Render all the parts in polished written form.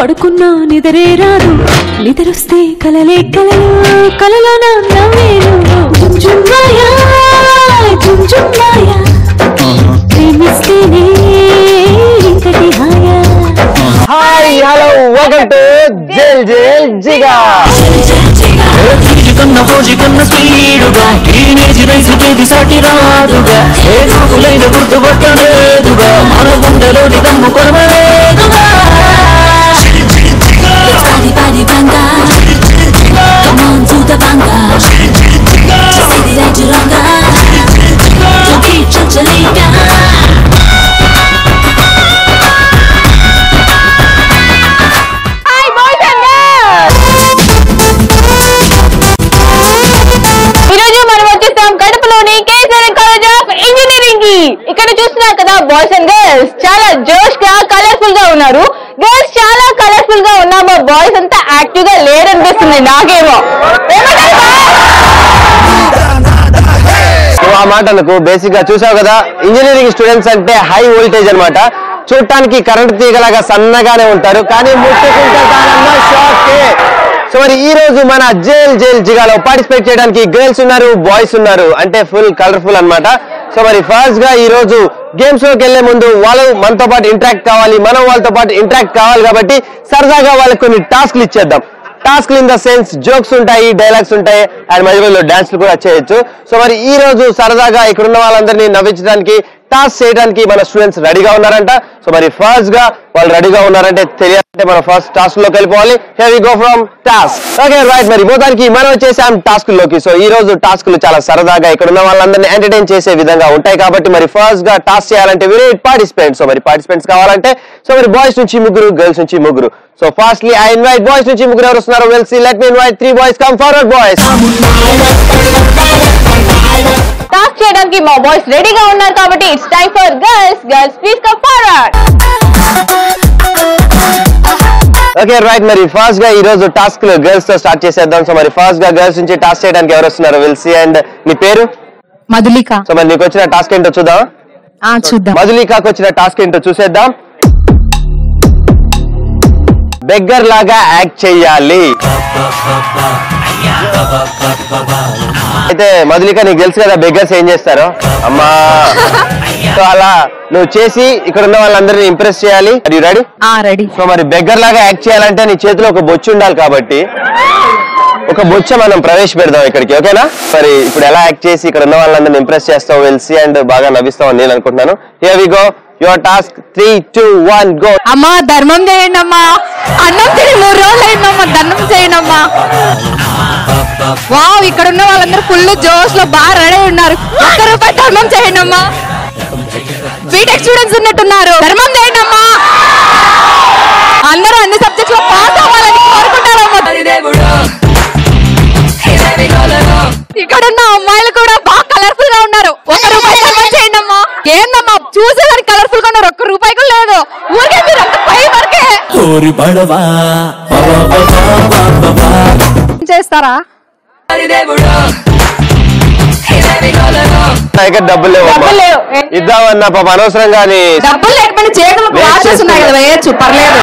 పడుకున్నా నిదరే రాదు నిద్రొస్తే కలలే కలలు కలలోన నవ్వేను జుంజుమాయా జుంజుమాయా ప్రేమిస్తేనే ఇంతటి హాయా హాయ్ హలో వెల్కమ్ టు జెల్ జెల్ జిగా కన్న పోజి కన్న స్పీడుగా టీనేజ్ రైస్ కేది సాటి రాదుగా ఏ చూపులైన గుర్తుపట్టలేదుగా మన గుండెలోని దమ్ము కొరవలేదుగా Body, body, banga. Come on to the banga. Just say that you longer. Don't keep chanchalinga. Hi boys and girls. ఈరోజు మనం వచ్చేస్తాం కడపలోని కేసీఆర్ కాలేజ్ ఆఫ్ ఇంజనీరింగ్ కి. ఇక్కడ చూస్తున్నారు కదా బాయ్స్ అండ్ గర్ల్స్ చాలా జోష్ గా కలర్ఫుల్ గా ఉన్నారు. గర్ల్స్ చాలా కలర్ఫుల్ గా ఉన్నామో బాయ్స్ అంతా యాక్టివ్ గా లేరనిపిస్తుంది నాకేమో. ఆ మాటలకు బేసిక్ గా చూసావు కదా ఇంజనీరింగ్ స్టూడెంట్స్ అంటే హై వోల్టేజ్ అన్నమాట. చూడటానికి కరెంట్ తీగలాగా సన్నగానే ఉంటారు కానీ ముట్టుకుంటే షాకే. సో మరి ఈ రోజు మన జెల్ జెల్ జిగాలో పార్టిసిపేట్ చేయడానికి గర్ల్స్ ఉన్నారు బాయ్స్ ఉన్నారు అంటే ఫుల్ కలర్ఫుల్ అన్నమాట. సో మరి ఫస్ట్ గా ఈ రోజు గేమ్స్ లోకి వెళ్లే ముందు వాళ్ళు మనతో పాటు ఇంటరాక్ట్ కావాలి మనం వాళ్ళతో పాటు ఇంటరాక్ట్ కావాలి కాబట్టి సరదాగా వాళ్ళకి కొన్ని టాస్క్లు ఇచ్చేద్దాం. టాస్క్లు ఇన్ ద సెన్స్ జోక్స్ ఉంటాయి డైలాగ్స్ ఉంటాయి అండ్ మధ్యలో డాన్స్లు కూడా చేయొచ్చు. సో మరి ఈ రోజు సరదాగా ఇక్కడ ఉన్న వాళ్ళందరినీ నవ్వించడానికి టాస్క్ చేయడానికి మన స్టూడెంట్స్ రెడీగా ఉన్నారంట. సో మరి ఫస్ట్ గా వాళ్ళు రెడీగా ఉన్నారంటే తెలియాలంటే మనం ఫస్ట్ టాస్క్ లోకి వెళ్ళిపోవాలి. Here we go from task. Okay right మరి మొత్తానికి మనం వచ్చేసాం టాస్క్ లోకి. సో ఈ రోజు టాస్క్లు చాలా సరదాగా ఇక్కడ ఉన్న వాళ్ళందరినీ ఎంటర్టైన్ చేసే విధంగా ఉంటాయి కాబట్టి మరి ఫస్ట్ గా టాస్క్ చేయాలంటే వి నీడ్ పార్టిసిపెంట్స్. సో మరి పార్టిసిపెంట్స్ కావాలంటే సో మరి బాయ్స్ నుంచి ముగ్గురు గర్ల్స్ నుంచి ముగ్గురు. So firstly I invite boys నుంచి ముగ్గురు ఎవరు వస్తున్నారు will see. Let me invite 3 boys come forward boys. Task చేయడానికి మా బాయ్స్ రెడీగా ఉన్నారు కాబట్టి it's time for girls. Girls please come forward. Okay right మరి ఫస్ట్ గా ఈ రోజు టాస్క్ గర్ల్స్ తో స్టార్ట్ చేసేద్దాం. సో మరి ఫస్ట్ గా గర్ల్స్ నుంచి టాస్క్ చేయడానికి ఎవరు వస్తున్నారు విల్ సీ. అండ్ మీ పేరు? మధులిక. సో మరి నీకు వచ్చిన టాస్క్ ఏంటో చూద్దాం. చూద్దాం. మధులికకు వచ్చిన టాస్క్ ఏంటో చూసేద్దాం. బెగ్గర్ లాగా యాక్ట్ చెయ్యాలి. అయితే మధులిక నీకు తెలుసు కదా బెగ్గర్స్ ఏం చేస్తారో అమ్మా. సో అలా నువ్వు చేసి ఇక్కడ ఉన్న వాళ్ళందరినీ ఇంప్రెస్ చేయాలి. రెడీ? రెడీ. సో మరి బెగ్గర్ లాగా యాక్ట్ చేయాలంటే నీ చేతిలో ఒక బొచ్చు ఉండాలి కాబట్టి ఒక బొచ్చ మనం ప్రవేశపెడదాం ఇక్కడికి. ఓకేనా? మరి ఇప్పుడు ఎలా యాక్ట్ చేసి ఇక్కడ ఉన్న వాళ్ళందరినీ ఇంప్రెస్ చేస్తావు వెల్సి అండ్ బాగా నవ్విస్తావు అని నేను అనుకుంటున్నాను. Here we go. Your task 3, 2, 1 go. అమ్మా ధర్మం చేయండి అమ్మా. అన్నం తిని 3 రోజులు అయిందమ్మా. ధర్మం చేయండి అమ్మా. వావ్ ఇక్కడ ఉన్న వాళ్ళందరూ ఫుల్ జోష్ లో బాగా రెడీ ఉన్నారు. ₹1 ధర్మం చేయండి అమ్మా. బీటెక్ స్టూడెంట్స్ ఉన్నట్టున్నారు. ధర్మం చేయండి అమ్మా. అందరూ అన్ని సబ్జెక్ట్స్ లో పాస్ అవ్వాలని కోరుకుంటారమ్మా. ఇక్కడ ఉన్న అమ్మాయిలు కూడా బాగా కలర్ఫుల్ గా ఉన్నారు. ₹1 ధర్మం చేయండి అమ్మా. ఏందమ్మా చూసేదానికి కలర్ఫుల్ గా ఉన్నారు. ₹1 కూడా లేదు. ఊరికే మీరు అంత పై వరకే చేస్తారా? డబ్బులు లేవు ఇద్దామన్నా పాప అనవసరంగా డబ్బులు లేకపోతే చేతులకు వాచెస్ ఉన్నాయి కదా వేయచ్చు పర్లేదు.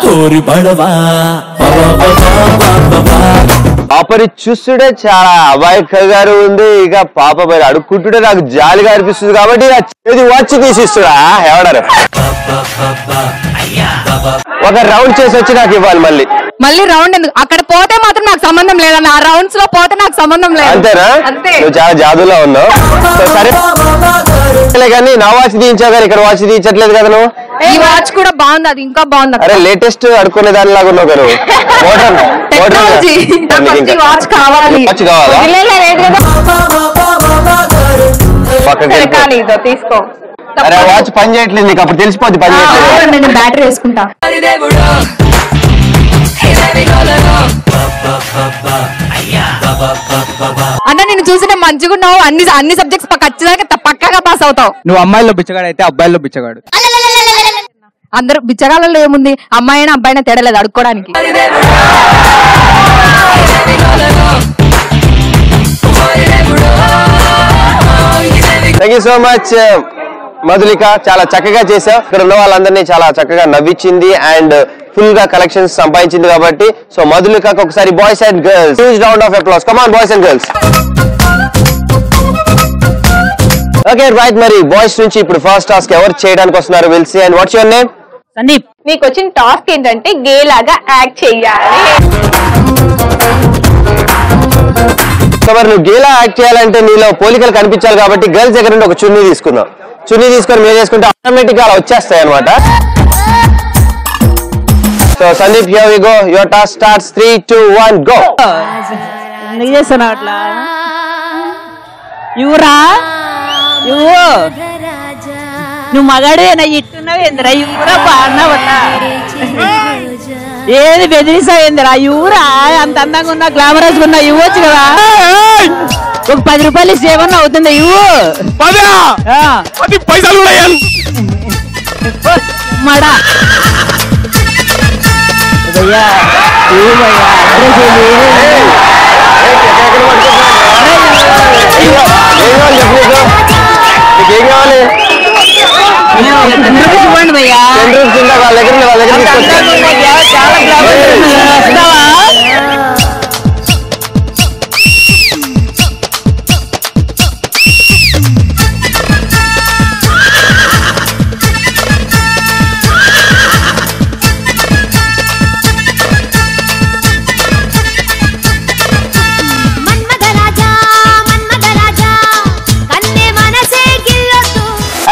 పాపని చూస్తుంటే చాలా అమాయకంగా ఉంది. ఇక పాప మరి అడుక్కుంటుంటే నాకు జాలిగా అనిపిస్తుంది కాబట్టి చేతి వాచ్ తీసిస్తున్నా. ఎవడారు ఒక రౌండ్ చేసి వచ్చి నాకు ఇవ్వాలి మళ్ళీ రౌండ్ ఎందుకు? అక్కడ పోతే మాత్రం నాకు సంబంధం లేదన్న. ఆ రౌండ్స్ లో పోతే నాకు సంబంధం లేదు. అంతేనా? నువ్వు చాలా జాదులో ఉన్నావు. సరే కానీ నా వాచ్ తీయించావు కానీ ఇక్కడ వాచ్ తీయించట్లేదు కదా నువ్వు. ఈ వాచ్ కూడా బాగుంది. అది ఇంకా బాగుంది. అరే లేటెస్ట్ అడుక్కునే దానిలాగా ఉన్నావు కదా. వాచ్ కావాలి. వాచ్ కావాలా? తీసుకో. అరే వాచ్ పని చేయట్లేదు నీకు అప్పుడు తెలిసిపోద్ది పని చేయట్లేదు. నేను బ్యాటరీ వేసుకుంటా. అన్న నేను చూసిన మంచిగున్నావు. అన్ని సబ్జెక్ట్స్ ఖచ్చితంగా పక్కాగా పాస్ అవుతావు. నువ్వు అమ్మాయిలో బిచ్చగాడు అయితే అబ్బాయిలో బిచ్చగాడు. అందరూ బిచ్చగాళ్ళలో ఏముంది? అమ్మాయి అయినా అబ్బాయినా తేడలేదు అడుక్కోవడానికి. Thank you so much Madhulika. చాలా చక్కగా చేసావు. ఇక్కడ ఉన్న వాళ్ళందరినీ చాలా చక్కగా నవ్వించింది అండ్ ఫుల్ గా కలెక్షన్స్ సంపాదించింది కాబట్టి సో మధులికకు ఒకసారి boys and girls huge round of applause. Come on boys and girls. Okay right, మరి బాయ్స్ నుంచి ఇప్పుడు ఫస్ట్ టాస్క్ ఎవరు చేయడానికి వస్తున్నారు will see. And what's your name? Sandeep. నీకు వచ్చిన టాస్క్ ఏంటంటే గే లాగా యాక్ట్ చేయాలి. సో మరి నువ్వు గేలా యాక్ట్ చేయాలంటే నీలో పోలికలు కనిపించాలి కాబట్టి గర్ల్స్ దగ్గర నుండి ఒక చున్నీ తీసుకుందాం. చున్నీ తీసుకొని మీరు చేసుకుంటే ఆటోమేటిక్ గా అలా వచ్చేస్తాయి అనమాట. So Sandeep, here we go. Your task starts. 3, 2, 1 go. ఎందుకు చేస్తున్నావు అట్లా? ఇవ్వరా ఇవ్వు. నువ్వు మగాడేనా? ఇట్టున్నావు ఏందిరా? ఇవ్వరా బాగున్నావన్నా. ఏది బెదిరిస్తావు ఏందిరా? ఇవ్వరా. అంత అందంగా ఉన్నా, గ్లామరస్ ఉన్నా ఇవ్వచ్చు కదా. ఒక 10 రూపాయలు ఇస్తే ఏమన్నా అవుతుంది? ఇవ్వు. పైసలు మడా భయ్యా, ఇవ్వు భయ్యా. ఏం కావాలి? ఇవ్వండి భయ్యా. వాళ్ళ దగ్గర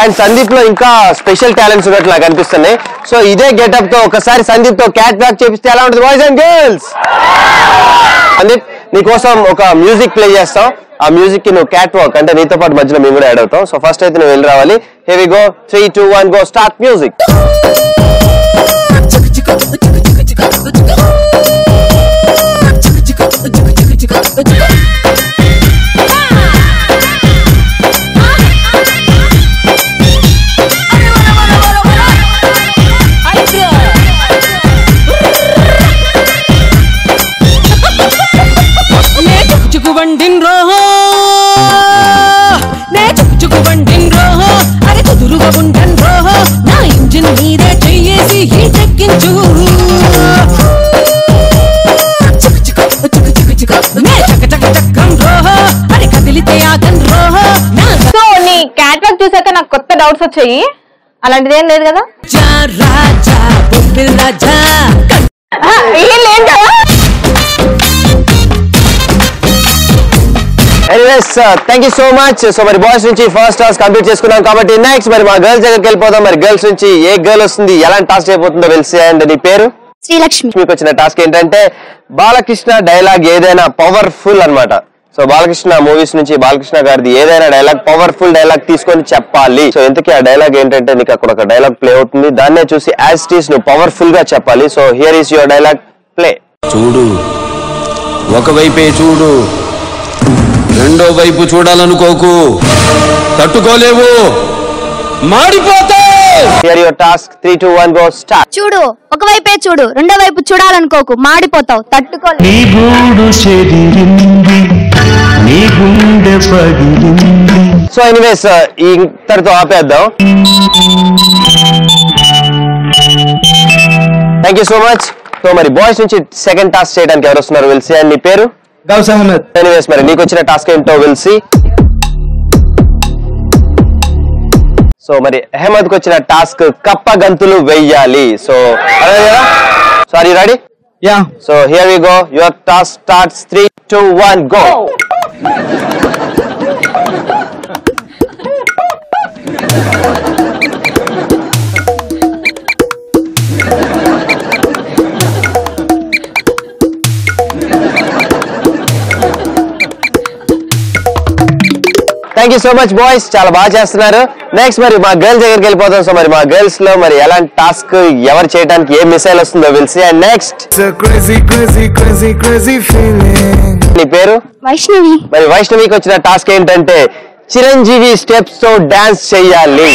అండ్ సందీప్ లో ఇంకా స్పెషల్ టాలెంట్స్ ఉన్నట్లు నాకు అనిపిస్తున్నాయి. సో ఇదే గెటప్ తో ఒకసారి సందీప్ తో క్యాట్ వాక్ చేపిస్తే ఎలా ఉంటుంది బాయ్స్ అండ్ గర్ల్స్? సందీప్, నీకోసం ఒక మ్యూజిక్ ప్లే చేస్తాం. ఆ మ్యూజిక్ కి నువ్వు క్యాట్ వాక్ అంటే నీతో పాటు మధ్యలో మేము కూడా యాడ్ అవుతాం. సో ఫస్ట్ అయితే నువ్వు వెళ్ళి రావాలి. Here we go. 3, 2, 1 go. Start music. So నీ క్యాట్ వాక్ చూసాక నాకు కొత్త డౌట్స్ వచ్చాయి. అలాంటిది ఏం లేదు కదా? ఏం లేదు కదా? Anyways thank you so much. So మరి బాయ్స్ నుంచి ఫస్ట్ టాస్క్ కంప్లీట్ చేసుకున్నాం కాబట్టి నెక్స్ట్ మరి మా గర్ల్స్ దగ్గరికి వెళ్ళిపోదాం. మరి గర్ల్స్ నుంచి ఏ గర్ల్ వస్తుంది, ఎలాంటి టాస్క్ అయిపోతుందో తెలిసి. అండ్ నీ పేరు? శ్రీలక్ష్మి. మీకు వచ్చిన టాస్క్ ఏంటంటే బాలకృష్ణ డైలాగ్ ఏదైనా పవర్ఫుల్ అన్నమాట. సో బాలకృష్ణ మూవీస్ నుంచి బాలకృష్ణ గారిది ఏదైనా డైలాగ్ పవర్ఫుల్ డైలాగ్ తీసుకొని చెప్పాలి. సో ఇంతకీ ఆ డైలాగ్ ఏంటంటే నీకు అక్కడ ఒక డైలాగ్ ప్లే అవుతుంది, దాన్నే చూసి యాజ్ ఇట్ ఈస్ నువ్వు పవర్ఫుల్ గా చెప్పాలి. So here is your dialogue, play. చూడు, ఒకవైపే చూడు, రెండో వైపు చూడాలనుకోకు, తట్టుకోలేవు, మాడిపోతావు. Here your task. 3, 2, 1 go. Start. చూడు, ఒకవైపే చూడు, రెండో వైపు చూడాలనుకోకు, మాడిపోతావు, తట్టుకోలేవు. నీ గూడు చెదిరింది, నీ గుండె పగిలింది. సో ఎనీవేస్ ఇంతటితో ఆపేద్దాం. Thank you so much. So మరి బాయ్స్ నుంచి సెకండ్ టాస్క్ చేయడానికి ఎవరు వస్తున్నారు విల్ సీ. అండ్ నీ పేరు? గౌస్ అహ్మద్. ఎనీవేస్ మరి నీకు వచ్చిన టాస్క్ ఏంటో విల్ సీ. సో మరి అహ్మద్ కు వచ్చిన టాస్క్ కప్ప గంతులు వెయ్యాలి. సో అదే కదా? Sorry, ready? Yeah. So here we go. Your task starts. 3, 2, 1 go. Thank you so much boys, చాలా బాగా చేస్తున్నారు. నెక్స్ట్ మరి మా గర్ల్స్ దగ్గరికి వెళ్ళిపోతాం. సో మరి మా గర్ల్స్ లో మరి ఎలాంటి టాస్క్ ఎవరు చేయడానికి ఏ మిసైల్ వస్తుందో విల్ సీ. అండ్ నెక్స్ట్ నీ పేరు? వైష్ణవి. మరి వైష్ణవికి వచ్చిన టాస్క్ ఏంటంటే చిరంజీవి స్టెప్స్ తో డాన్స్ చెయ్యాలి.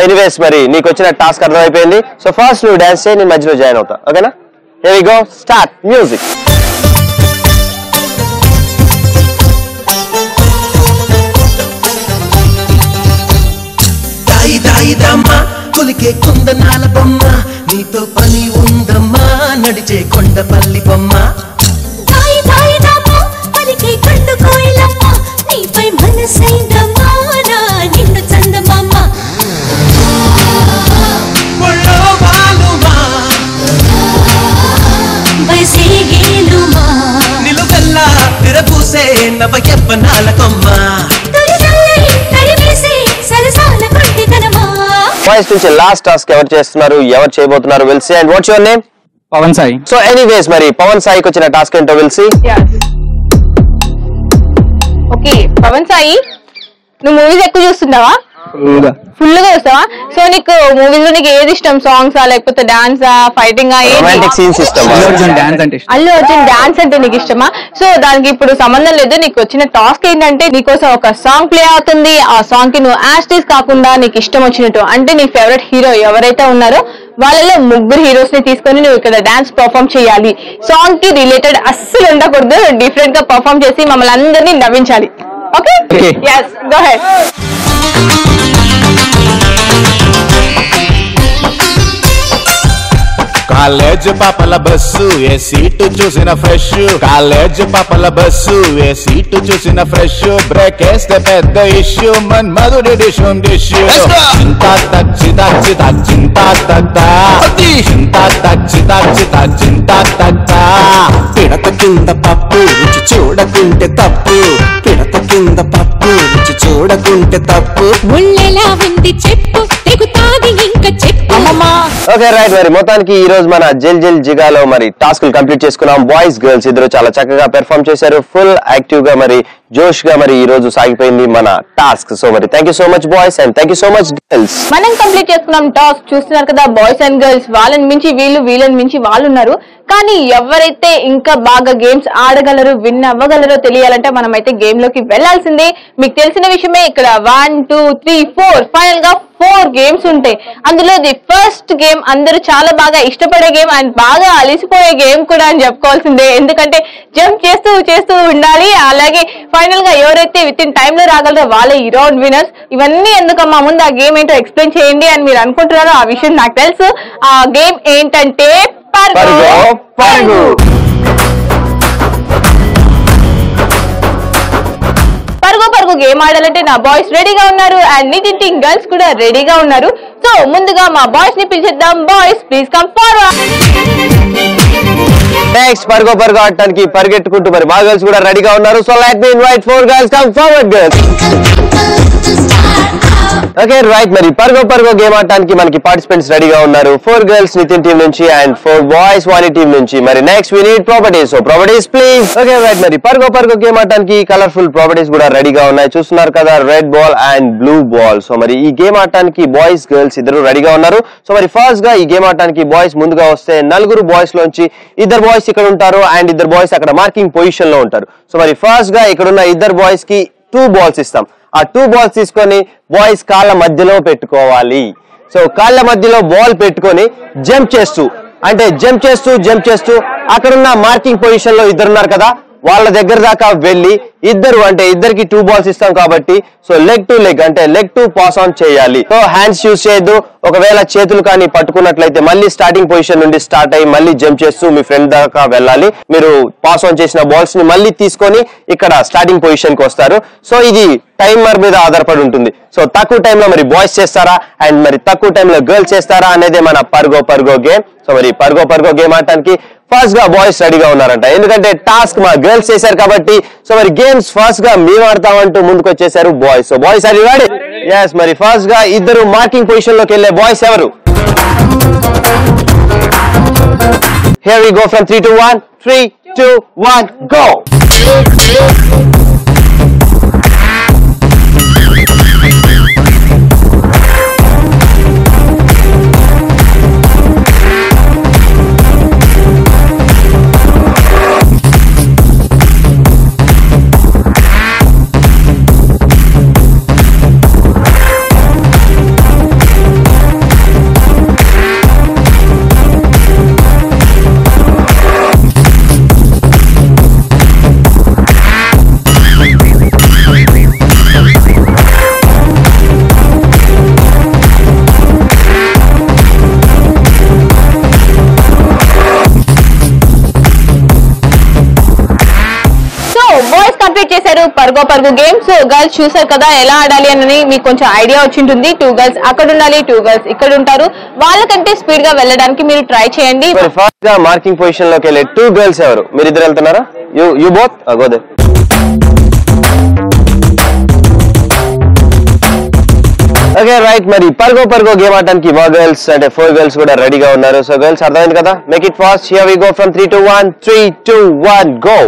ఎనీవేస్ మరి నీకు వచ్చిన టాస్క్ అర్థమైపోయింది. సో ఫస్ట్ నువ్వు డాన్స్ చేయి, నేను మధ్యలో జాయిన్ అవుతా. ఓకేనా? Here we go. Start music. కులికే కుందనాల బొమ్మ నీతో పని ఉందమ్మా నడిచే కొండపల్లి బొమ్మ పలికే కండు కోయిలమ్మ నీపై మనసైందమ్మా నా నిన్ను చందమామ నిలుగల్లా తిరబూసే నవ యవ్వనాల కొమ్మ వాయిస్ నుంచి లాస్ట్ టాస్క్ ఎవరు చేస్తున్నారు ఎవరు చేయబోతున్నారు will see and what's your name Pavan Sai so anyways మరి పవన్ సాయికి వచ్చిన టాస్క్ ఏంటో will see okay Pavan Sai నువ్వు మూవీస్ ఎక్కువ చూస్తున్నావా ఫుల్ గా చూస్తావా సో నీకు మూవీస్ లో నీకు ఏది ఇష్టం సాంగ్స్ లేకపోతే డాన్స్ ఫైటింగ్ రొమాంటిక్ సీన్స్ ఇష్టం అల్లు అర్జున్ డాన్స్ అంటే నీకు ఇష్టమా సో దానికి ఇప్పుడు సంబంధం లేదు నీకు వచ్చిన టాస్క్ ఏంటంటే నీకోసం ఒక సాంగ్ ప్లే అవుతుంది ఆ సాంగ్ కి నువ్వు యాస్టీస్ కాకుండా నీకు ఇష్టం వచ్చినట్టు అంటే నీ ఫేవరెట్ హీరో ఎవరైతే ఉన్నారో వాళ్ళలో 3 హీరోస్ ని తీసుకొని నువ్వు ఇక్కడ డాన్స్ పర్ఫామ్ చేయాలి సాంగ్ కి రిలేటెడ్ అస్సలు ఉండకూడదు డిఫరెంట్ గా పర్ఫామ్ చేసి మమ్మల్ని అందరినీ నవ్వించాలి okay yes go ahead college పాపల బస్సు ఏ సీటు చూసిన ఫ్రెష్ కాలేజ్ పాపల బస్సు ఏ సీటు చూసిన ఫ్రెష్ బ్రేక్ వేస్తే పెద్ద ఇష్యూ మన్ మధుడి డిష్ చింతా తచ్చి తచ్చి చింతా తత్తా చింతా తచ్చి తచ్చి చింతా తత్తా పిడత కింద పప్పు రుచి చూడకుంటే తప్పు పిడత కింద పప్పు రుచి చూడకుంటే తప్పు ముళ్ళెలా ఉంది చెప్పు తెగుతాది ఇంకా చెప్పు ఓకే రైట్ మరి మొత్తానికి ఈ రోజు మన జల్ జల్ జిగాలో మరి టాస్క్లు కంప్లీట్ చేసుకున్నాం బాయ్స్ గర్ల్స్ ఇద్దరు చాలా చక్కగా పెర్ఫార్మ్ చేశారు ఫుల్ యాక్టివ్ గా మరి జోష్ గా మరి ఈ రోజు సాగిపోయింది మన టాస్క్ సో మరి thank you so much boys and thank you so much girls మనం కంప్లీట్ చేసుకున్నాం టాస్క్ చూస్తున్నారు కదా బాయ్స్ అండ్ గర్ల్స్ వాళ్ళని మించి వీళ్ళు వీళ్ళని మించి వాళ్ళు ఉన్నారు కానీ ఎవరైతే ఇంకా బాగా గేమ్స్ ఆడగలరు విన్ అవ్వగలరో తెలియాలంటే మనమైతే గేమ్ లోకి వెళ్లాల్సిందే మీకు తెలిసిన విషయమే ఇక్కడ 1 2 3 4 ఫైనల్ గా 4 గేమ్స్ ఉంటాయి అందులో ది ఫస్ట్ గేమ్ అందరూ చాలా బాగా ఇష్టపడే గేమ్ అండ్ బాగా అలిసిపోయే గేమ్ కూడా అని చెప్పుకోవాల్సిందే ఎందుకంటే జంప్ చేస్తూ చేస్తూ ఉండాలి అలాగే ఫైనల్ గా ఎవరైతే విత్ ఇన్ టైమ్ లో రాగలరో వాళ్ళే ఈ రౌండ్ విన్నర్స్ ఇవన్నీ ఎందుకమ్మా ముందు ఆ గేమ్ ఏంటో ఎక్స్ప్లెయిన్ చేయండి అని మీరు అనుకుంటున్నారో ఆ విషయం నాకు తెలుసు ఆ గేమ్ ఏంటంటే పరుగు పరుగు గేమ్ ఆడాలంటే నా బాయ్స్ రెడీగా ఉన్నారు అండ్ నితిన్ టీమ్ గర్ల్స్ కూడా రెడీగా ఉన్నారు సో ముందుగా మా బాయ్స్ ని పిలిచేద్దాం boys please come forward next పరుగు ఆడటానికి పరిగెట్టుకుంటూ మరి మా గర్ల్స్ కూడా రెడీగా ఉన్నారు so let me invite 4 girls come forward girls okay right మరి పరుగు గేమ్ ఆడటానికి మనకి పార్టిసిపెంట్స్ రెడీగా ఉన్నారు 4 గర్ల్స్ నితిన్ టీం నుంచి అండ్ 4 బాయ్స్ వాణి టీం నుంచి మరి next we need properties so properties please okay right మరి పరుగు గేమ్ ఆడటానికి కలర్ఫుల్ ప్రాపర్టీస్ కూడా రెడీగా ఉన్నాయి చూస్తున్నారు కదా red ball and blue ball so మరి ఈ గేమ్ ఆడటానికి బాయ్స్ గర్ల్స్ ఇద్దరు రెడీగా ఉన్నారు సో మరి ఫస్ట్ గా ఈ గేమ్ ఆడటానికి బాయ్స్ ముందుగా వస్తే 4 బాయ్స్ లోంచి 2 బాయ్స్ ఇక్కడ ఉంటారు అండ్ 2 బాయ్స్ అక్కడ మార్కింగ్ పొజిషన్ లో ఉంటారు సో మరి ఫస్ట్ గా ఇక్కడ ఉన్న 2 బాయ్స్ కి 2 బాల్స్ ఇస్తాం ఆ 2 బాల్స్ తీసుకొని బాయ్స్ కాళ్ళ మధ్యలో పెట్టుకోవాలి సో కాళ్ళ మధ్యలో బాల్ పెట్టుకొని జంప్ చేస్తూ అక్కడున్న మార్కింగ్ పొజిషన్ లో 2 ఉన్నారు కదా వాళ్ళ దగ్గర దాకా వెళ్ళి ఇద్దరికి 2 బాల్స్ ఇస్తాం కాబట్టి సో లెగ్ టు లెగ్ అంటే లెగ్ టు పాస్ ఆన్ చేయాలి సో హ్యాండ్స్ యూజ్ చేయొద్దు ఒకవేళ చేతులు కానీ పట్టుకున్నట్లయితే మళ్ళీ స్టార్టింగ్ పొజిషన్ నుండి స్టార్ట్ అయ్యి మళ్ళీ జంప్ చేస్తూ మీ ఫ్రెండ్ దాకా వెళ్ళాలి మీరు పాస్ ఆన్ చేసిన బాల్స్ ని మళ్ళీ తీసుకొని ఇక్కడ స్టార్టింగ్ పొజిషన్ కి వస్తారు సో ఇది టైమర్ మీద ఆధారపడి ఉంటుంది సో తక్కువ టైంలో మరి బాయ్స్ చేస్తారా అండ్ మరి తక్కువ టైంలో గర్ల్స్ చేస్తారా అనేది మన పరుగో గేమ్ సో మరి పరుగో గేమ్ ఆడటానికి ఫస్ట్ గా బాయ్స్ రెడీగా ఉన్నారంట ఎందుకంటే టాస్క్ మా గర్ల్స్ చేశారు కాబట్టి సో మరి గేమ్స్ ఫస్ట్ గా మేము ఆడతామంటూ ముందుకు వచ్చేసారు boys so boys are you ready yes మరి ఫస్ట్ గా 2 మార్కింగ్ పొజిషన్ లోకి వెళ్ళే బాయ్స్ ఎవరు here we go from 3 to 1 3 2 1 go పరుగో పరుగు గేమ్. సో గర్ల్స్ చూసారు కదా ఎలా ఆడాలి అని మీకు కొంచెం ఐడియా వచ్చి ఉంటుంది. 2 గర్ల్స్ అక్కడ ఉండాలి, 2 గర్ల్స్ ఇక్కడ ఉంటారు. వాళ్ళకంటే స్పీడ్ గా వెళ్ళడానికి మీరు ట్రై చేయండి. ఫస్ట్ గా మార్కింగ్ పొజిషన్ లోకి వెళ్ళే 2 గర్ల్స్ ఎవరు? మీరు ఇద్దరు వెళ్తున్నారా? You both go there. Okay right, మరి పరుగో గేమ్ ఆడడానికి మా గర్ల్స్ అంటే 4 గర్ల్స్ కూడా రెడీగా ఉన్నారు. సో గర్ల్స్ అర్థమైంది కదా, make it fast. Here we go from 3 to 1. 3 2 1 go.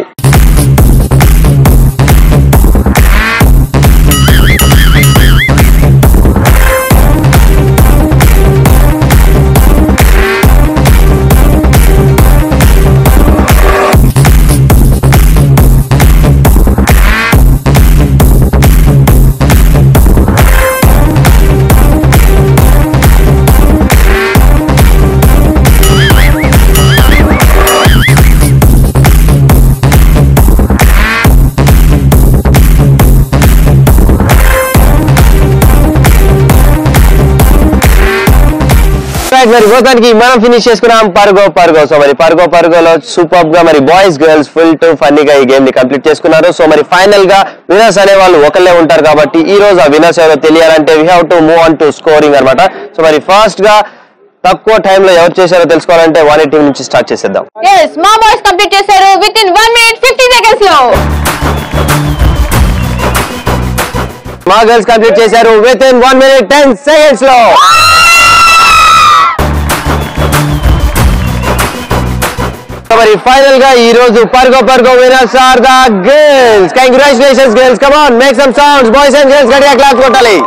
మరి మొత్తానికి మనం ఫినిష్ చేసుకున్నాం పరుగో. సో మరి పరుగోలో సూపర్ గా మరి బాయ్స్ గర్ల్స్ ఫుల్ టు ఫన్నీగా ఈ గేమ్ ని కంప్లీట్ చేసుకున్నారు. సో మరి ఫైనల్ గా విన్నర్స్ అనే వాళ్ళు ఒకళ్ళే ఉంటారు కాబట్టి ఈ రోజు ఆ విన్నర్స్ ఎవరో తెలియాలంటే we have to move on to scoring అన్నమాట. సో మరి ఫస్ట్ గా తక్కువ టైం లో ఎవరు చేశారో తెలుసుకోవాలంటే 180 నుంచి స్టార్ట్ చేసేద్దాం. మా బాయ్స్ కంప్లీట్ చేశారు విత్ ఇన్ 1 minute 50 seconds లో. మా గర్ల్స్ కంప్లీట్ చేశారు విత్ ఇన్ 1 minute 10 seconds లో. మరి ఫైనల్ గా ఈ రోజు పరుగో winners are the girls. Congratulations girls, come on make some sounds. Boys and girls గట్టిగా క్లాప్స్ కొట్టాలి.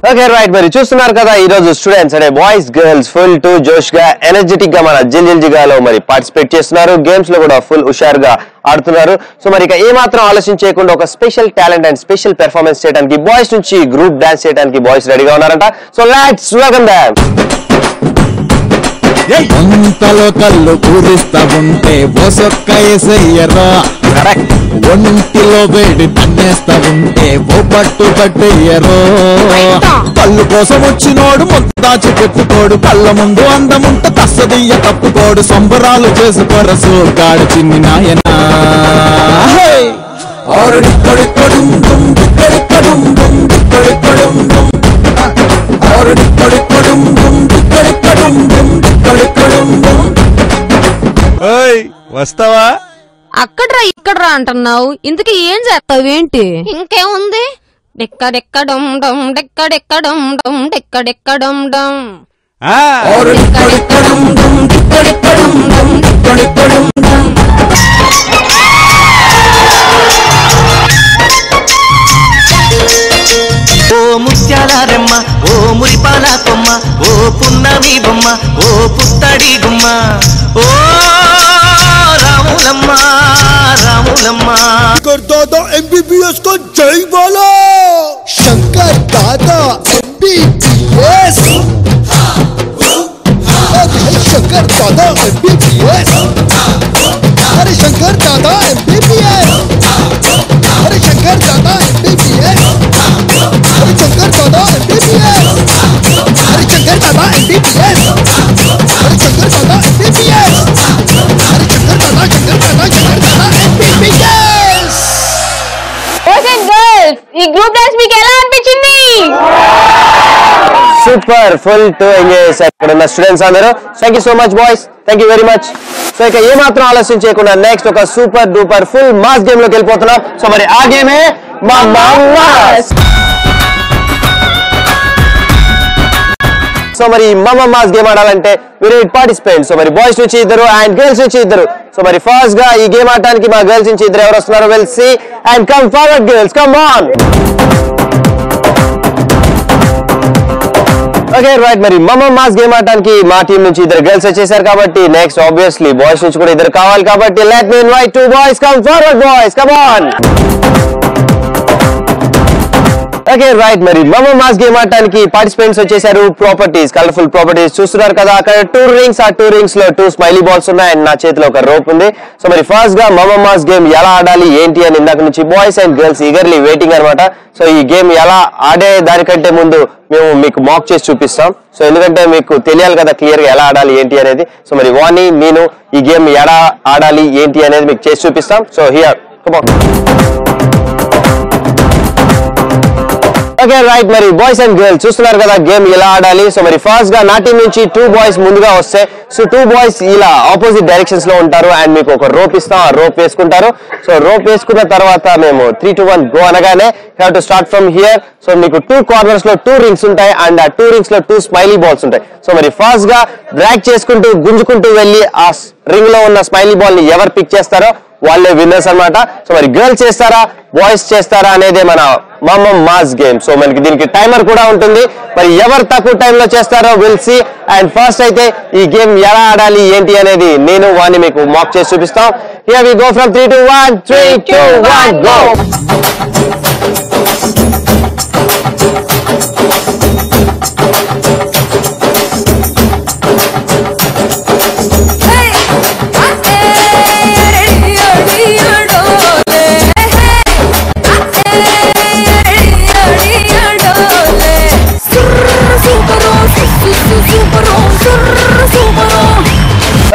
ఓకే రైట్, మరి చూస్తున్నారు కదా ఈ రోజు స్టూడెంట్స్ అంటే బాయ్స్ గర్ల్స్ ఫుల్ టు జోష్ గా ఎనర్జెటిక్ గా మన జిల్జిగాలో మరి పార్టిసిపేట్ చేస్తున్నారు. గేమ్స్ లో కూడా ఫుల్ హుషారుగా ఆడుతున్నారు. సో మరి ఇక ఏమాత్రం ఆలోచన చేయకుండా ఒక special talent and special performance చేయడానికి బాయ్స్ నుంచి గ్రూప్ డాన్స్ చేయడానికి బాయ్స్ రెడీగా ఉన్నారంట. So let's welcome them. అంతలో కళ్ళు పూరిస్తా ఉంటే బోసొక్క ఎసయ్యరా, ఒంటిలో వేడి తన్నేస్తా ఉంటే ఓ పట్టు పట్టయ్యరో. కళ్ళు కోసం వచ్చినోడు ముద్దాచి పెట్టుకోడు, కళ్ళ ముందు అందముంట తస్సదియ్య తప్పుకోడు. సంబరాలు చేసుకోర సోగాడు చిన్ని నాయనా. వస్తావా? అక్కడ్రా ఇక్కడ్రా అంటున్నావు, ఇంతకీ ఏం చేస్తావేంటి? ఇంకేముంది, డెక్కడెక్కడం డమ్ డెక్కడెక్కడం డమ్ డెక్కడెక్కడం డమ్. ఓ ముత్యాలారెమ్మ, ఓ మురిపాల కొమ్మ, ఓ పున్నమి బొమ్మ, ఓ పుత్తడి గుమ్మ, ఓ రాములమ్మ రాములమ్మ. दादा MBBS को जय बोलो, शंकर दादा MBBS, शंकर दादा MBBS, अरे शंकर दादा MBBS, अरे शंकर दादा MBBS, अरे शंकर दादा MBBS, अरे शंकर दादा MBBS, अरे शंकर दादा MBBS, अरे शंकर दादा MBBS. బాయ్స్ అండ్ గర్ల్స్, ఈ గ్రూప్ డాన్స్ మీకు ఎలా అనిపించింది? సూపర్, ఫుల్ టు ఎంజాయ్ చేశారు ఇక్కడ ఉన్న స్టూడెంట్స్ అందరూ. Thank you so much boys, thank you very much. So ఇక ఏమాత్రం ఆలస్యం చేయకుండా నెక్స్ట్ ఒక super duper full mass game లోకి వెళ్ళిపోతున్నాం. సో మరి ఆ గేమే మా మాస్. సో మరి మమ్మ మాస్ గేమ్ ఆడాలంటే మీరు పార్టిసిపేట్. సో మరి బాయ్స్ నుంచి ఇద్దరు అండ్ గర్ల్స్ నుంచి ఇద్దరు. సో మరి ఫస్ట్ గా ఈ గేమ్ ఆడటానికి మా గర్ల్స్ నుంచి ఇద్దరు ఎవరు వస్తున్నారో will see. And come forward girls, come on. Okay right, మరి మమ్మ మాస్ గేమ్ ఆడటానికి మా టీం నుంచి ఇద్దరు గర్ల్స్ వచ్చేసారు కాబట్టి నెక్స్ట్ ఆబ్వియస్లీ బాయ్స్ నుంచి కూడా ఇద్దరు కావాలి కాబట్టి let me invite 2 boys. Come forward boys, come on. Okay right, మరి మమ మాస్ గేమ్ ఆడటానికి పార్టిసిపెంట్స్ వచ్చేసారు. ప్రాపర్టీస్, కలర్ఫుల్ ప్రాపర్టీస్ చూస్తున్నారు కదా. అక్కడ 2 రింగ్స్, ఆ 2 రింగ్స్ లో 2 స్మైలీ బాల్స్ ఉన్నాయి అండ్ నా చేతిలో ఒక రోప్ ఉంది. సో మరి ఫస్ట్ గా మమ మాస్ గేమ్ ఎలా ఆడాలి ఏంటి అని ఇందాక నుంచి boys and girls eagerly waiting అనమాట. సో ఈ గేమ్ ఎలా ఆడే దానికంటే ముందు మేము మీకు మాక్ చేసి చూపిస్తాం. సో ఎందుకంటే మీకు తెలియాలి కదా క్లియర్ గా ఎలా ఆడాలి ఏంటి అనేది. సో మరి వాణి, నేను ఈ గేమ్ ఎలా ఆడాలి ఏంటి అనేది మీకు చేసి చూపిస్తాం. So here come on. Okay right, మరి బాయ్స్ అండ్ గర్ల్స్ చూస్తున్నారు కదా గేమ్ ఎలా ఆడాలి. సో మరి ఫస్ట్ గా నా టీం నుంచి 2 బాయ్స్ ముందుగా వస్తే, సో 2 బాయ్స్ ఇలా ఆపోజిట్ డైరెక్షన్స్ లో ఉంటారు అండ్ మీకు ఒక రోప్ ఇస్తాం, ఆ రోప్ వేసుకుంటారు. సో రోప్ వేసుకున్న తర్వాత మేము 3, 2, 1 గో అనగానే have to start from here. So మీకు 2 కార్నర్స్ లో 2 రింగ్స్ ఉంటాయి అండ్ ఆ 2 రింగ్స్ లో 2 స్మైలీ బాల్స్ ఉంటాయి. సో మరి ఫస్ట్ గా డ్రాగ్ చేసుకుంటూ గుంజుకుంటూ వెళ్ళి ఆ రింగ్ లో ఉన్న స్మైలీ బాల్ ని ఎవరు పిక్ చేస్తారో వాళ్ళే విన్నర్స్ అన్నమాట. సో మరి గర్ల్స్ చేస్తారా బాయ్స్ చేస్తారా అనేదే మన మమ మాస్ గేమ్. సో మనకి దీనికి టైమర్ కూడా ఉంటుంది. మరి ఎవరు తక్కువ టైంలో చేస్తారో విల్ సీ. అండ్ ఫస్ట్ అయితే ఈ గేమ్ ఎలా ఆడాలి ఏంటి అనేది నేను వాణ్ణి మీకు మాక్ చేసి చూపిస్తాం. Here we go from 3 to 1. 3, 2, 1 go.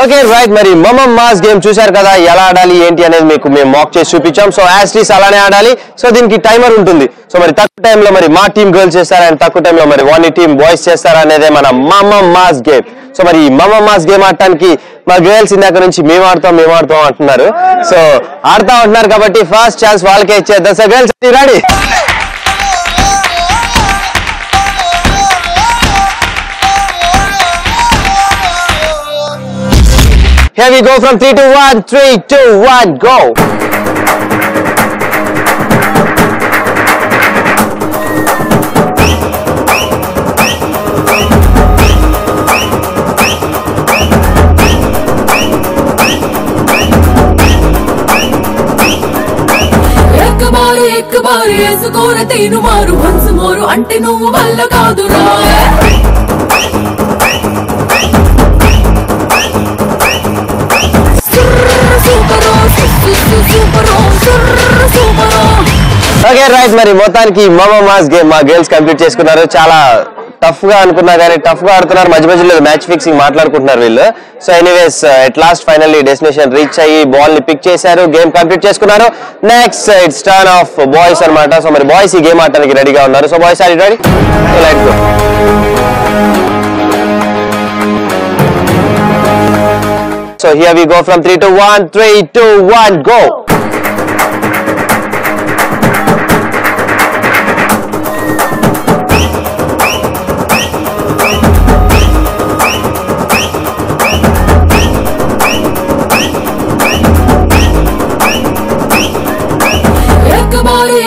Okay right, మరి మమ మాస్ గేమ్ చూశారు కదా ఎలా ఆడాలి ఏంటి అనేది మీకు మేము మాక్ చేసి చూపించాం. సో యాజ్ టీస్ అలానే ఆడాలి. సో దీనికి టైమర్ ఉంటుంది. సో మరి తక్కువ టైంలో మరి మా టీం గర్ల్స్ చేస్తారా అండ్ తక్కువ టైంలో మరి వాణి టీం బాయ్స్ చేస్తారా అనేదే మన మమ మాస్ గేమ్. సో మరి ఈ మమ మాస్ గేమ్ ఆడటానికి మా గర్ల్స్ ఇందాక నుంచి మేము ఆడతాం అంటున్నారు. సో ఆడుతా ఉంటున్నారు కాబట్టి ఫస్ట్ ఛాన్స్ వాళ్ళకే ఇచ్చేద్దాం. So girls ready? Here we go from 3 to 1. 3, 2, 1 go. एक बार వేసుకోర తేను మారు వన్స్ మోరు అంటే నువ్వు వల్ల కాదురా. ఓకే రైట్, మరి మొత్తానికి మమ మాస్ గేమ్ మా గర్ల్స్ కంప్లీట్ చేసుకున్నారు. చాలా టఫ్ గా అనుకున్నా కానీ టఫ్ గా ఆడుతున్నారు. మధ్య మధ్యలో మ్యాచ్ ఫిక్సింగ్ మాట్లాడుకుంటున్నారు వీళ్ళు. So anyways at last finally destination reach అయ్యి బాల్ ని పిక్ చేశారు, గేమ్ కంప్లీట్ చేసుకున్నారు. Next it's turn of boys అనమాట. సో మరి బాయ్స్ ఈ గేమ్ ఆడటానికి రెడీగా ఉన్నారు. So boys are you ready? So let's go. So here we go from 3 to 1. 3, 2, 1 go.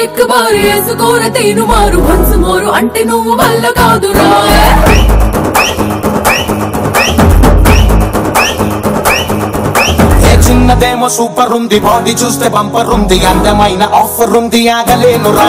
एक बार వేసుకోర తేను మారు వన్స్ మోరు అంటే నువ్వు వల్ల కాదురా. చిన్నదేమో సూపర్ ఉంది, బాడీ చూస్తే బంపర్ ఉంది, అందమైన ఆఫర్ ఉంది, ఆగలేనురా.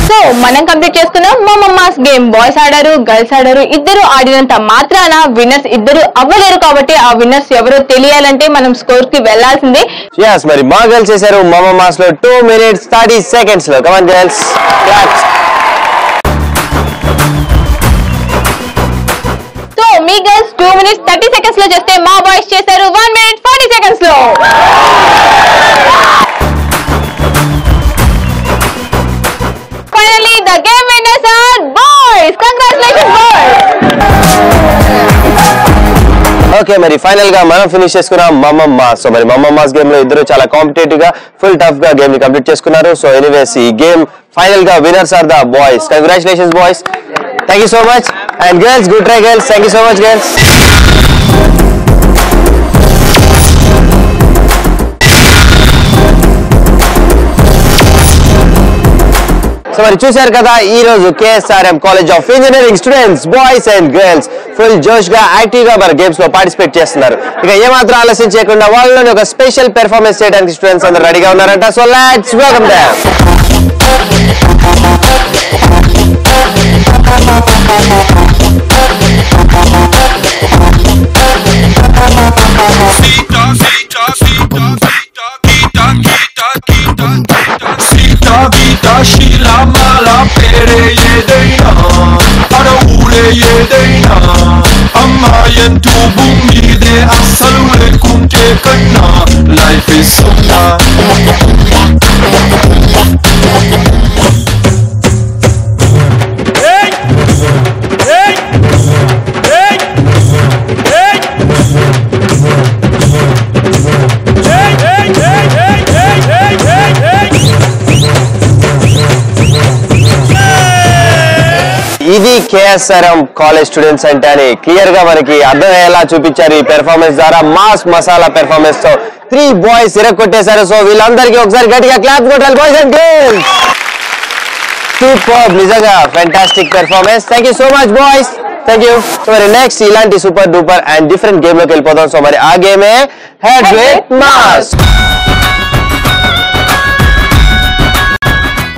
సో మనం కంప్లీట్ చేసుకున్నాం మమ మాస్ గేమ్. బాయ్స్ ఆడారు, గర్ల్స్ ఆడారు. ఇద్దరు ఆడినంత మాత్రాన విన్నర్స్ ఇద్దరు అవ్వలేరు. కాబట్టి ఆ విన్నర్స్ ఎవరో తెలియాలంటే మనం స్కోర్ కి వెళ్లాల్సిందే. yes, మరి మా గర్ల్స్ చేశారు మమ మాస్ లో 2 minutes 30 seconds లో. Come on girls, so me girls 2 minutes 30 seconds లో చేస్తే మా బాయ్స్ చేశారు 1 minute 40 seconds లో. Finally, the game winners are boys. Congratulations, boys. Okay, మరి ఫైనల్ గా మనం ఫినిష్ చేసుకున్నాం మమ మాస్. సో మరి మమ మాస్ గేమ్ లో ఇద్దరు చాలా కాంపిటేటివ్ గా ఫుల్ టఫ్ గా గేమ్ ని కంప్లీట్ చేసుకున్నారు. సో ఎనీవేస్ ఈ గేమ్ ఫైనల్ గా winners are the boys. Congratulations boys, thank you so much. And girls, good try girls, thank you so much girls. So మరి చూశారు కదా ఈ రోజు KSRM college of engineering students boys and girls full జోష్ గా active గా మన games లో పార్టిసిపేట్ చేస్తున్నారు. ఇక ఏమాత్రం ఆలస్యం చేయకుండా వాళ్ళని ఒక స్పెషల్ పెర్ఫార్మెన్స్ చేయడానికి స్టూడెంట్స్ అందరూ రెడీగా ఉన్నారంట. So let's welcome them. Sheila mala pere yedeina ara ule yedeina amma yentu bumi de asalule kunke kanna life is so hey hey hey hey ఇది కేఎస్ఆర్ఎం కాలేజ్ స్టూడెంట్స్ అంటే అని clear గా మనకి అర్థమయ్యేలా చూపించారు ఈ పెర్ఫార్మెన్స్ ద్వారా. మాస్ మసాలా పెర్ఫార్మెన్స్ తో 3 బాయ్స్ ఇరగొట్టేశారు. సో వీళ్ళందరికీ ఒకసారి గట్టిగా క్లాప్ కొట్టాలి బాయ్స్ అండ్ గర్ల్స్. సూపర్, నిజంగా fantastic performance. Thank you so much boys, thank you. So మరి నెక్స్ట్ ఇలాంటి super duper and different game లోకి వెళ్ళిపోతాం. సో మరి ఆ గేమే హెడ్ విత్ మాస్.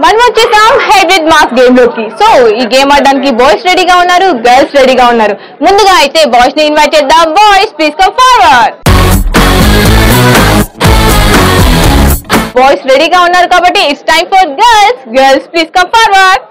మనం వచ్చేసాం హెడ్ విత్ మాస్ గేమ్ లోకి. సో ఈ గేమ్ ఆడడానికి బాయ్స్ రెడీగా ఉన్నారు, గర్ల్స్ రెడీగా ఉన్నారు. ముందుగా అయితే బాయ్స్ ని ఇన్వైట్ చేద్దాం. Boys please come forward. Boys రెడీగా ఉన్నారు కాబట్టి it's time for girls. Girls please come forward.